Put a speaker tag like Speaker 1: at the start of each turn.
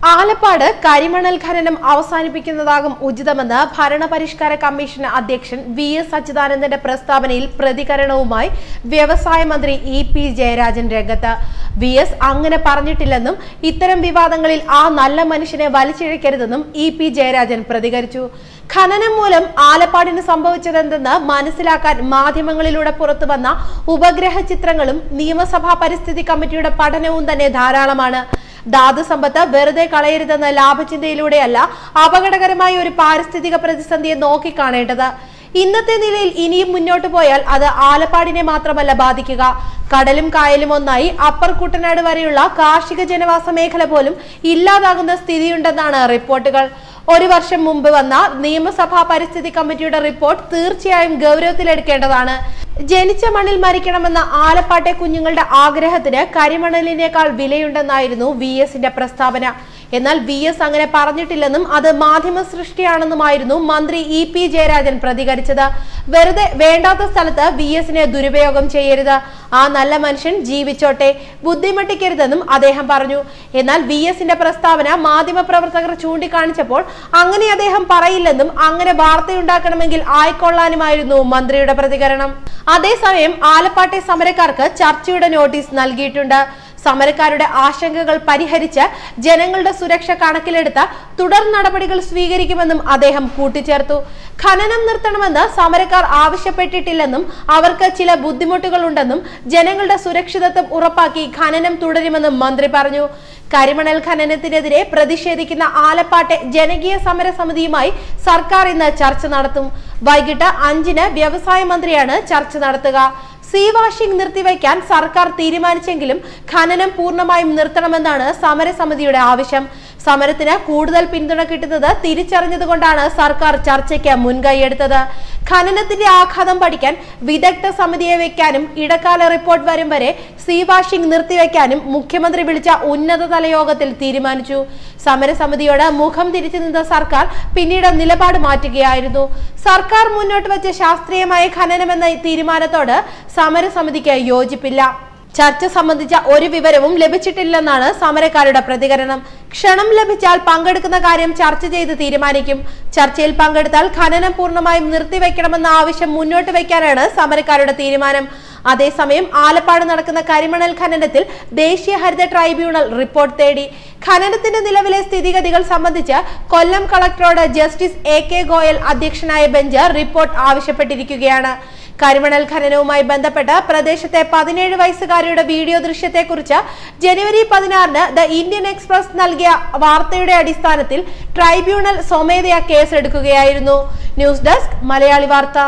Speaker 1: ആലപ്പാട് കരിമണൽ ഖനനം അവസാനിപ്പിക്കുന്നതാകും ഉചിതമെന്ന് ഭരണപരിഷ്കാര കമ്മീഷൻ അധ്യക്ഷൻ വി.എസ്. അച്യുതാനന്ദന്റെ പ്രസ്താവനയിൽ പ്രതികരണവുമായി വ്യവസായ മന്ത്രി ഇ.പി. ജയരാജൻ രംഗത്ത്. വി.എസ്. അങ്ങനെ പറഞ്ഞിട്ടില്ലെന്നും ഇത്തരം വിവാദങ്ങളിൽ ആ നല്ല മനുഷ്യനെ വലിച്ചിഴക്കരുതെന്നും ഇ.പി. ജയരാജൻ പ്രതികരിച്ചു. ഖനനം മൂലം ആലപ്പാടിന് സംഭവിച്ചതെന്തെന്ന് മനസ്സിലാക്കാൻ മാധ്യമങ്ങളിലൂടെ പുറത്തുവന്ന ഉപഗ്രഹ ചിത്രങ്ങളും നിയമസഭാ പരിസ്ഥിതി കമ്മിറ്റിയുടെ പഠനവും തന്നെ ധാരാളമാണ്. ധാതു സമ്പത്ത് വെറുതെ കളയരുതെന്ന ലാഭചിന്തയിലൂടെയല്ല അപകടകരമായ ഒരു പാരിസ്ഥിതിക പ്രതിസന്ധിയെ നോക്കിക്കാണേണ്ടത്. ഇന്നത്തെ നിലയിൽ ഇനിയും മുന്നോട്ട് പോയാൽ അത് ആലപ്പാടിനെ മാത്രമല്ല ബാധിക്കുക. കടലും കായലും ഒന്നായി അപ്പർ കുട്ടനാട് വരെയുള്ള കാർഷിക ജനവാസ മേഖല പോലും ഇല്ലാതാകുന്ന സ്ഥിതിയുണ്ടെന്നാണ് റിപ്പോർട്ടുകൾ. ഒരു വർഷം മുമ്പ് വന്ന നിയമസഭാ പരിസ്ഥിതി കമ്മിറ്റിയുടെ റിപ്പോർട്ട് തീർച്ചയായും ഗൗരവത്തിലെടുക്കേണ്ടതാണ്. ജനിച്ച മണ്ണിൽ മരിക്കണമെന്ന ആലപ്പാട്ടെ കുഞ്ഞുങ്ങളുടെ ആഗ്രഹത്തിന് കരിമണലിനേക്കാൾ വിലയുണ്ടെന്നായിരുന്നു വി.എസിന്റെ പ്രസ്താവന. എന്നാൽ വി.എസ്. അങ്ങനെ പറഞ്ഞിട്ടില്ലെന്നും അത് മാധ്യമ സൃഷ്ടിയാണെന്നുമായിരുന്നു മന്ത്രി ഇ.പി. ജയരാജൻ പ്രതികരിച്ചത്. വെറുതെ വേണ്ടാത്ത സ്ഥലത്ത് വി.എസിനെ ദുരുപയോഗം ചെയ്യരുത്. ആ നല്ല മനുഷ്യൻ ജീവിച്ചോട്ടെ, ബുദ്ധിമുട്ടിക്കരുതെന്നും അദ്ദേഹം പറഞ്ഞു. എന്നാൽ വി.എസിന്റെ പ്രസ്താവന മാധ്യമപ്രവർത്തകർ ചൂണ്ടിക്കാണിച്ചപ്പോൾ അങ്ങനെ അദ്ദേഹം പറയില്ലെന്നും അങ്ങനെ വാർത്തയുണ്ടാക്കണമെങ്കിൽ ആയിക്കൊള്ളാനുമായിരുന്നു മന്ത്രിയുടെ പ്രതികരണം. അതേസമയം ആലപ്പാട്ടെ സമരക്കാർക്ക് ചർച്ചയുടെ നോട്ടീസ് നൽകിയിട്ടുണ്ട്. സമരക്കാരുടെ ആശങ്കകൾ പരിഹരിച്ച് ജനങ്ങളുടെ സുരക്ഷ കണക്കിലെടുത്ത് തുടർ നടപടികൾ സ്വീകരിക്കുമെന്നും അദ്ദേഹം കൂട്ടിച്ചേർത്തു. ഖനനം നിർത്തണമെന്ന് സമരക്കാർ ആവശ്യപ്പെട്ടിട്ടില്ലെന്നും അവർക്ക് ചില ബുദ്ധിമുട്ടുകൾ ഉണ്ടെന്നും ജനങ്ങളുടെ സുരക്ഷിതത്വം ഉറപ്പാക്കി ഖനനം തുടരുമെന്നും മന്ത്രി പറഞ്ഞു. കരിമണൽ ഖനനത്തിനെതിരെ പ്രതിഷേധിക്കുന്ന ആലപ്പാട്ടെ ജനകീയ സമരസമിതിയുമായി സർക്കാർ ഇന്ന് ചർച്ച നടത്തും. വൈകിട്ട് 5-ന് വ്യവസായ മന്ത്രിയാണ് ചർച്ച നടത്തുക. സീ വാഷിംഗ് നിർത്തിവെക്കാൻ സർക്കാർ തീരുമാനിച്ചെങ്കിലും ഖനനം പൂർണ്ണമായും നിർത്തണമെന്നാണ് സമരസമിതിയുടെ ആവശ്യം. സമരത്തിന് കൂടുതൽ പിന്തുണ കിട്ടുന്നത് തിരിച്ചറിഞ്ഞതുകൊണ്ടാണ് സർക്കാർ ചർച്ചയ്ക്ക് മുൻകൈയെടുത്തത്. ഖനനത്തിന്റെ ആഘാതം പഠിക്കാൻ വിദഗ്ധ സമിതിയെ വെക്കാനും ഇടക്കാല റിപ്പോർട്ട് വരും വരെ സീ വാഷിംഗ് നിർത്തിവെക്കാനും മുഖ്യമന്ത്രി വിളിച്ച ഉന്നതതല യോഗത്തിൽ തീരുമാനിച്ചു. സമരസമിതിയോട് മുഖം തിരിച്ചു നിന്ന സർക്കാർ പിന്നീട് നിലപാട് മാറ്റുകയായിരുന്നു. സർക്കാർ മുന്നോട്ട് വെച്ച ശാസ്ത്രീയമായ ഖനനമെന്ന തീരുമാനത്തോട് സമരസമിതിക്ക് യോജിപ്പില്ല. ചർച്ച സംബന്ധിച്ച ഒരു വിവരവും ലഭിച്ചിട്ടില്ലെന്നാണ് സമരക്കാരുടെ പ്രതികരണം. ക്ഷണം ലഭിച്ചാൽ പങ്കെടുക്കുന്ന കാര്യം ചർച്ച ചെയ്ത് തീരുമാനിക്കും. ചർച്ചയിൽ പങ്കെടുത്താൽ ഖനനം പൂർണ്ണമായും നിർത്തിവെക്കണമെന്ന ആവശ്യം മുന്നോട്ട് വയ്ക്കാനാണ് സമരക്കാരുടെ തീരുമാനം. അതേസമയം ആലപ്പാട് നടക്കുന്ന കരിമണൽ ഖനനത്തിൽ ദേശീയ ഹരിത ട്രൈബ്യൂണൽ റിപ്പോർട്ട് തേടി. ഖനനത്തിന്റെ നിലവിലെ സ്ഥിതിഗതികൾ സംബന്ധിച്ച് കൊല്ലം കളക്ടറോട് ജസ്റ്റിസ് A.K. ഗോയൽ അധ്യക്ഷനായ ബെഞ്ച് റിപ്പോർട്ട് ആവശ്യപ്പെട്ടിരിക്കുകയാണ്. കരിമണൽ ഖനനവുമായി ബന്ധപ്പെട്ട് പ്രദേശത്തെ 17 വയസ്സുകാരിയുടെ വീഡിയോ ദൃശ്യത്തെക്കുറിച്ച് ജനുവരി 16-ന് ദ ഇന്ത്യൻ എക്സ്പ്രസ് നൽകിയ വാർത്തയുടെ അടിസ്ഥാനത്തിൽ ട്രൈബ്യൂണൽ സ്വമേധയാ കേസെടുക്കുകയായിരുന്നു. ന്യൂസ് ഡെസ്ക് മലയാളി വാർത്ത.